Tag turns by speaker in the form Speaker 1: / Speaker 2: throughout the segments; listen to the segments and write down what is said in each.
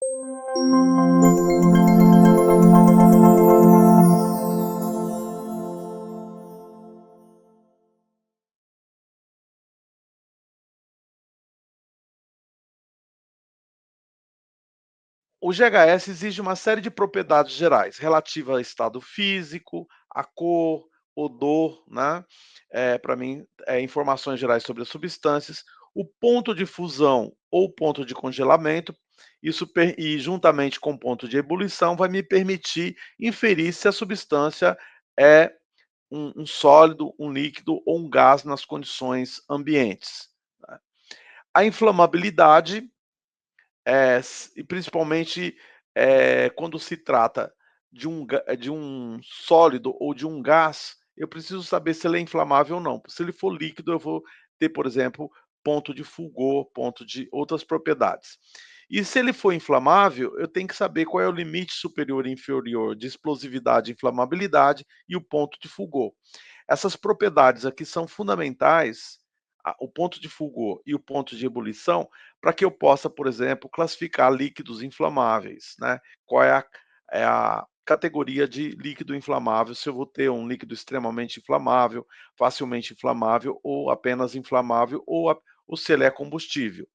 Speaker 1: O GHS exige uma série de propriedades gerais relativa a estado físico, a cor, odor, né? Para mim, informações gerais sobre as substâncias, o ponto de fusão ou ponto de congelamento, e juntamente com o ponto de ebulição vai me permitir inferir se a substância é um sólido, um líquido ou um gás nas condições ambientes, né? A inflamabilidade e principalmente, quando se trata de um sólido ou de um gás, eu preciso saber se ele é inflamável ou não. Se ele for líquido, eu vou ter, por exemplo, ponto de fulgor, ponto de outras propriedades. E se ele for inflamável, eu tenho que saber qual é o limite superior e inferior de explosividade e inflamabilidade e o ponto de fulgor. Essas propriedades aqui são fundamentais, o ponto de fulgor e o ponto de ebulição, para que eu possa, por exemplo, classificar líquidos inflamáveis, né? Qual é a categoria de líquido inflamável, se eu vou ter um líquido extremamente inflamável, facilmente inflamável ou apenas inflamável, ou se ele é combustível.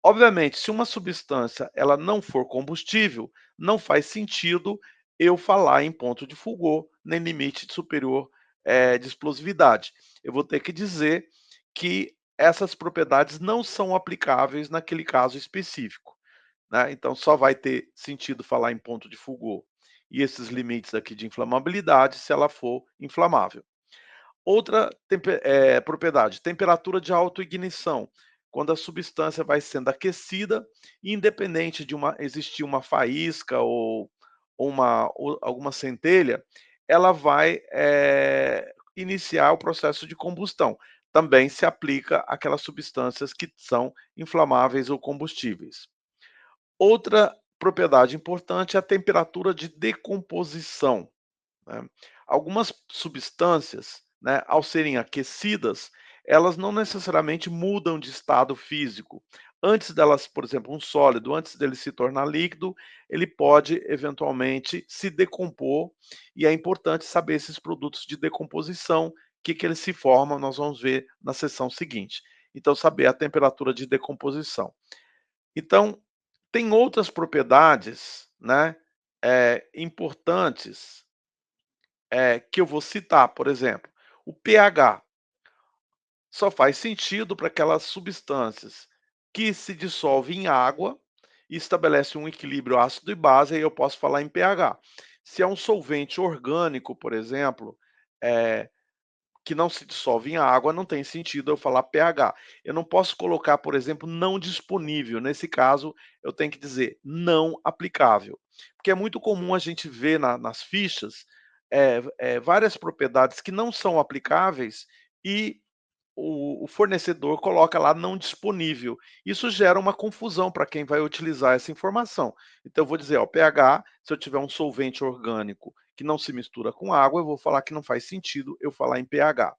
Speaker 1: Obviamente, se uma substância ela não for combustível, não faz sentido eu falar em ponto de fulgor, nem limite superior, de explosividade. Eu vou ter que dizer que essas propriedades não são aplicáveis naquele caso específico, né. Então só vai ter sentido falar em ponto de fulgor e esses limites aqui de inflamabilidade se ela for inflamável. Outra propriedade, temperatura de autoignição, quando a substância vai sendo aquecida, independente de existir uma faísca ou alguma centelha, ela vai, iniciar o processo de combustão. Também se aplica àquelas substâncias que são inflamáveis ou combustíveis. Outra propriedade importante é a temperatura de decomposição, né. Algumas substâncias, né, ao serem aquecidas, elas não necessariamente mudam de estado físico. Antes delas, por exemplo, um sólido, antes dele se tornar líquido, ele pode eventualmente se decompor, e é importante saber esses produtos de decomposição, que eles se formam, nós vamos ver na sessão seguinte. Então, saber a temperatura de decomposição. Então, tem outras propriedades, né, importantes, que eu vou citar, por exemplo, o pH só faz sentido para aquelas substâncias que se dissolvem em água e estabelece um equilíbrio ácido e base, aí eu posso falar em pH. Se é um solvente orgânico, por exemplo, eh, que não se dissolve em água, não tem sentido eu falar pH. Eu não posso colocar, por exemplo, não disponível. Nesse caso, eu tenho que dizer não aplicável. Porque é muito comum a gente ver nas fichas várias propriedades que não são aplicáveis e o fornecedor coloca lá não disponível. Isso gera uma confusão para quem vai utilizar essa informação. Então, eu vou dizer, ó, pH, se eu tiver um solvente orgânico que não se mistura com água, eu vou falar que não faz sentido eu falar em pH.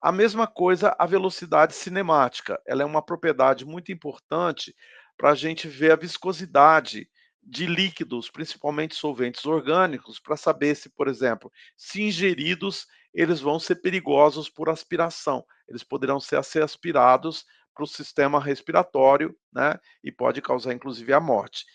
Speaker 1: A mesma coisa a velocidade cinemática, ela é uma propriedade muito importante para a gente ver a viscosidade de líquidos, principalmente solventes orgânicos, para saber se, por exemplo, se ingeridos, eles vão ser perigosos por aspiração. Eles poderão ser aspirados para o sistema respiratório, né, e pode causar inclusive a morte.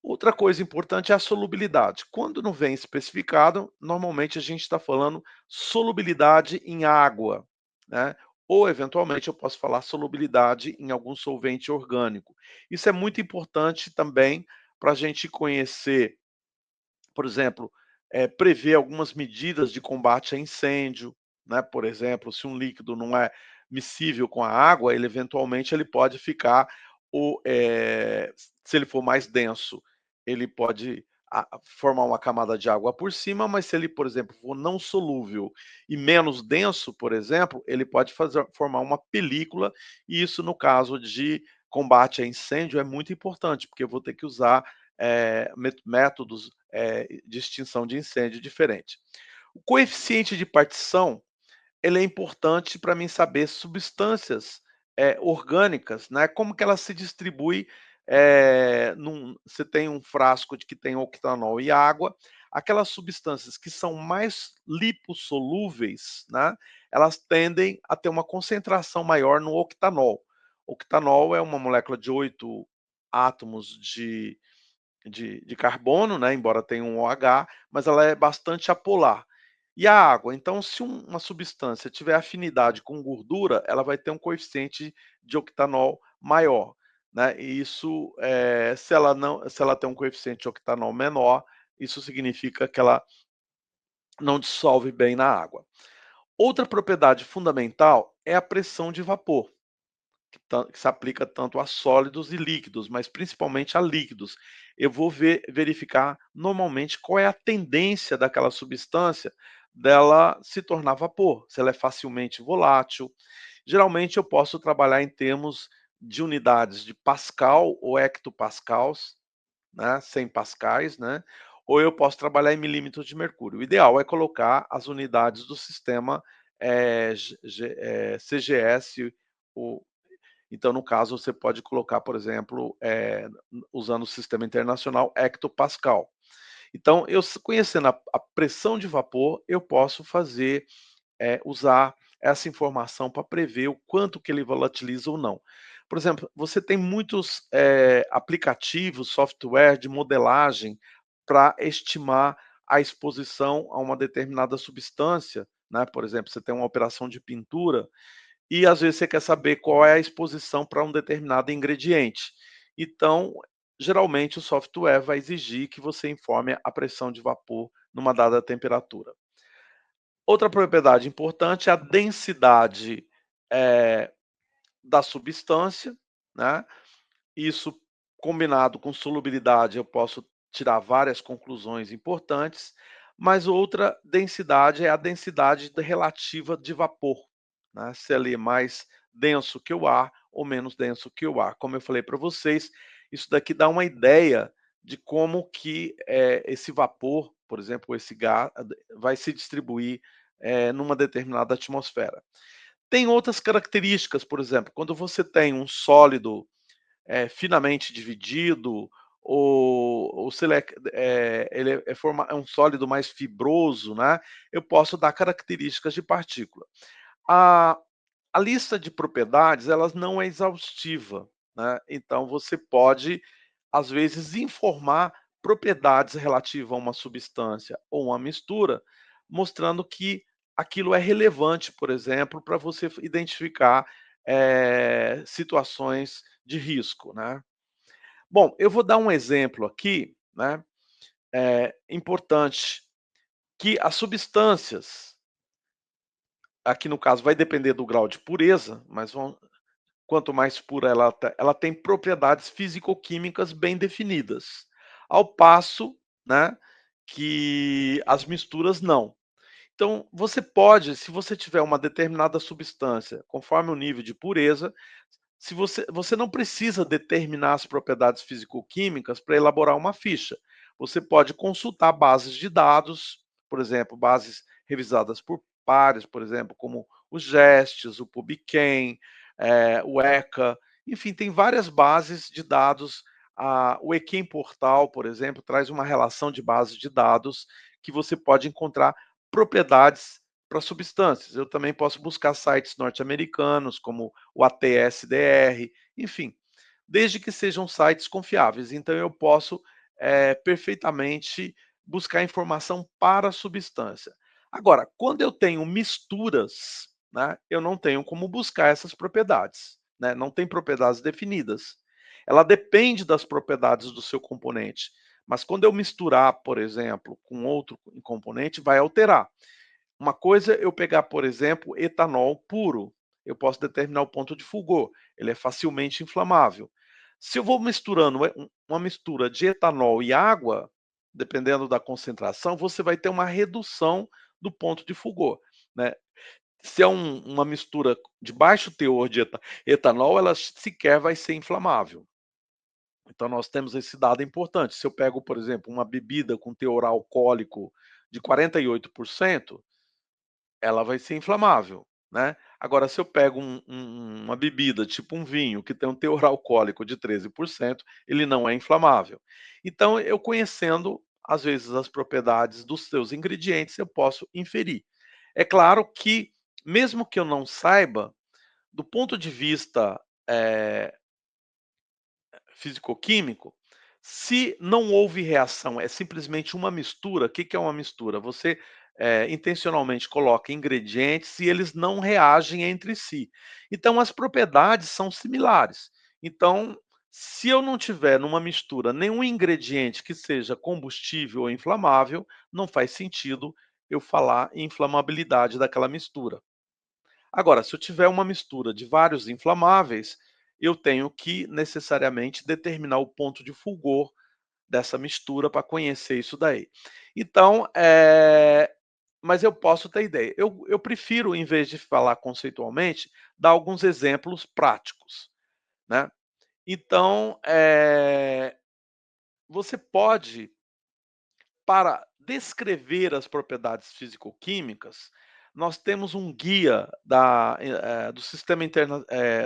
Speaker 1: Outra coisa importante é a solubilidade. Quando não vem especificado, normalmente a gente está falando solubilidade em água, né? Ou eventualmente eu posso falar solubilidade em algum solvente orgânico. Isso é muito importante também para a gente conhecer, por exemplo, prever algumas medidas de combate a incêndio, né? Por exemplo, se um líquido não é miscível com a água, ele eventualmente ele pode ficar, se ele for mais denso, ele pode formar uma camada de água por cima, mas se ele, por exemplo, for não solúvel e menos denso, por exemplo, ele pode formar uma película, e isso no caso de combate a incêndio é muito importante, porque eu vou ter que usar métodos de extinção de incêndio diferente. O coeficiente de partição, ele é importante para mim saber substâncias orgânicas, né, como que ela se distribui você tem um frasco de que tem octanol e água, aquelas substâncias que são mais lipossolúveis, né, elas tendem a ter uma concentração maior no octanol. Octanol é uma molécula de 8 átomos de carbono, né, embora tenha um OH, mas ela é bastante apolar. E a água, então se uma substância tiver afinidade com gordura, ela vai ter um coeficiente de octanol maior, né, e isso, se ela tem um coeficiente de octanol menor, isso significa que ela não dissolve bem na água. Outra propriedade fundamental é a pressão de vapor que se aplica tanto a sólidos e líquidos, mas principalmente a líquidos. Eu vou verificar normalmente qual é a tendência daquela substância dela se tornar vapor, se ela é facilmente volátil. Geralmente eu posso trabalhar em termos de unidades de Pascal ou hectopascals, né, 100 pascais, né, ou eu posso trabalhar em milímetros de mercúrio. O ideal é colocar as unidades do sistema CGS, o então, no caso, você pode colocar, por exemplo, usando o sistema internacional hectopascal. Então, eu conhecendo a pressão de vapor, eu posso fazer, usar essa informação para prever o quanto que ele volatiliza ou não. Por exemplo, você tem muitos aplicativos, software de modelagem para estimar a exposição a uma determinada substância, né? Por exemplo, você tem uma operação de pintura e às vezes você quer saber qual é a exposição para um determinado ingrediente. Então, geralmente o software vai exigir que você informe a pressão de vapor numa dada temperatura. Outra propriedade importante é a densidade, eh, da substância, né. Isso combinado com solubilidade, eu posso tirar várias conclusões importantes, mas outra densidade é a densidade relativa de vapor, né, se ele é mais denso que o ar ou menos denso que o ar. Como eu falei para vocês, isso daqui dá uma ideia de como que, esse vapor, por exemplo, esse gás vai se distribuir, numa determinada atmosfera. Tem outras características, por exemplo, quando você tem um sólido finamente dividido, ou se ele é um sólido mais fibroso, né, eu posso dar características de partícula. A a lista de propriedades, elas não é exaustiva, né, então você pode, às vezes, informar propriedades relativas a uma substância ou uma mistura, mostrando que aquilo é relevante, por exemplo, para você identificar, situações de risco, né. Bom, eu vou dar um exemplo aqui, né, importante, que as substâncias, aqui no caso vai depender do grau de pureza, mas quanto mais pura ela tem propriedades físico-químicas bem definidas, ao passo, né, que as misturas não. Então, você pode, se você tiver uma determinada substância, conforme o nível de pureza, se você não precisa determinar as propriedades físico-químicas para elaborar uma ficha. Você pode consultar bases de dados, por exemplo, bases revisadas por pares, por exemplo, como o GESTES, o PubChem, o ECA, enfim, tem várias bases de dados. O Equem Portal, por exemplo, traz uma relação de bases de dados que você pode encontrar propriedades para substâncias. Eu também posso buscar sites norte-americanos, como o ATSDR, enfim, desde que sejam sites confiáveis. Então eu posso perfeitamente buscar informação para a substância. Agora, quando eu tenho misturas, né, eu não tenho como buscar essas propriedades, né, não tem propriedades definidas. Ela depende das propriedades do seu componente, mas quando eu misturar, por exemplo, com outro componente, vai alterar. Uma coisa é eu pegar, por exemplo, etanol puro, eu posso determinar o ponto de fulgor, ele é facilmente inflamável. Se eu vou misturando uma mistura de etanol e água, dependendo da concentração, você vai ter uma redução do ponto de fulgor, né. Se é uma mistura de baixo teor de etanol, ela sequer vai ser inflamável. Então nós temos esse dado importante. Se eu pego, por exemplo, uma bebida com teor alcoólico de 48%, ela vai ser inflamável, né. Agora, se eu pego uma bebida, tipo um vinho, que tem um teor alcoólico de 13%, ele não é inflamável. Então, eu conhecendo, às vezes, as propriedades dos seus ingredientes, eu posso inferir. É claro que, mesmo que eu não saiba, do ponto de vista, eh, físico-químico, se não houve reação, é simplesmente uma mistura. O que que é uma mistura? Você, intencionalmente coloca ingredientes e eles não reagem entre si. Então as propriedades são similares. Então, se eu não tiver numa mistura nenhum ingrediente que seja combustível ou inflamável, não faz sentido eu falar em inflamabilidade daquela mistura. Agora, se eu tiver uma mistura de vários inflamáveis, eu tenho que necessariamente determinar o ponto de fulgor dessa mistura para conhecer isso daí. Então, mas eu posso ter ideia. Eu prefiro, em vez de falar conceitualmente, dar alguns exemplos práticos, né. Então, você pode, para descrever as propriedades físico-químicas, nós temos um guia do sistema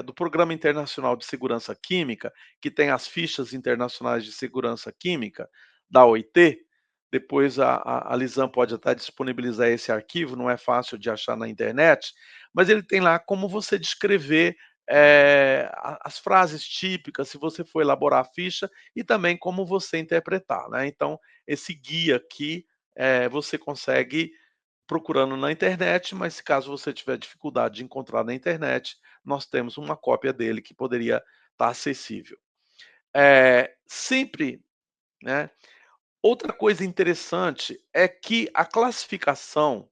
Speaker 1: do Programa Internacional de Segurança Química, que tem as fichas internacionais de segurança química da OIT. Depois a Lisan pode até disponibilizar esse arquivo, não é fácil de achar na internet, mas ele tem lá como você descrever, as frases típicas, se você for elaborar a ficha, e também como você interpretar, né. Então, esse guia aqui, você consegue procurando na internet, mas se caso você tiver dificuldade de encontrar na internet, nós temos uma cópia dele que poderia estar acessível. Sempre, né, outra coisa interessante é que a classificação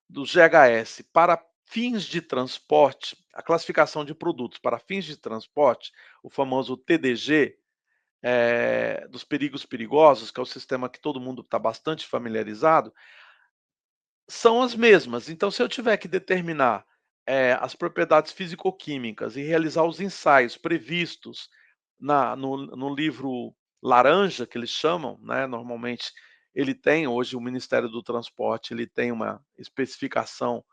Speaker 1: do GHS para fins de transporte, a classificação de produtos para fins de transporte, o famoso TDG, dos perigos perigosos, que é o sistema que todo mundo está bastante familiarizado, são as mesmas. Então, se eu tiver que determinar, as propriedades físico-químicas e realizar os ensaios previstos no livro laranja, que eles chamam, né, normalmente ele tem hoje o Ministério do Transporte, ele tem uma especificação,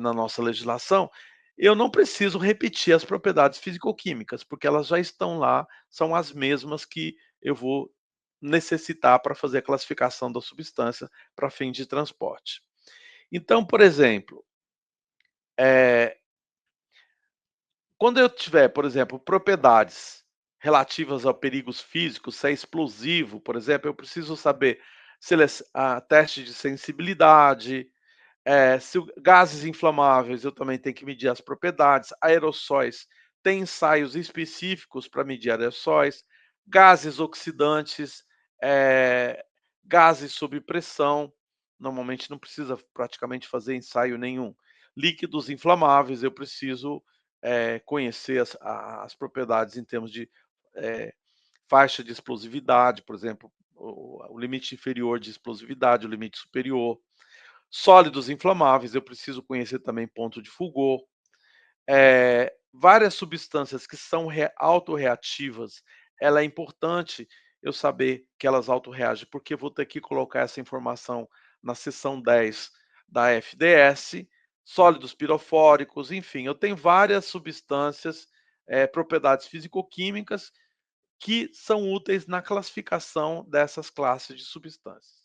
Speaker 1: na nossa legislação, eu não preciso repetir as propriedades físico-químicas, porque elas já estão lá, são as mesmas que eu vou necessitar para fazer a classificação da substância para fim de transporte. Então, por exemplo, eh, quando eu tiver, por exemplo, propriedades relativas a perigos físicos, se é explosivo, por exemplo, eu preciso saber se ele teste de sensibilidade, se o gases inflamáveis, eu também tenho que medir as propriedades, aerossóis, tem ensaios específicos para medir aerossóis, gases oxidantes, eh, gases sob pressão, normalmente não precisa praticamente fazer ensaio nenhum. Líquidos inflamáveis, eu preciso, conhecer as propriedades em termos de, eh, faixa de explosividade, por exemplo, o limite inferior de explosividade, o limite superior. Sólidos inflamáveis, eu preciso conhecer também ponto de fulgor. Várias substâncias que são autorreativas, ela é importante eu saber que elas autorreagem, porque eu vou ter que colocar essa informação na seção 10 da FDS, sólidos pirofóricos, enfim, eu tenho várias substâncias, propriedades físico-químicas que são úteis na classificação dessas classes de substâncias.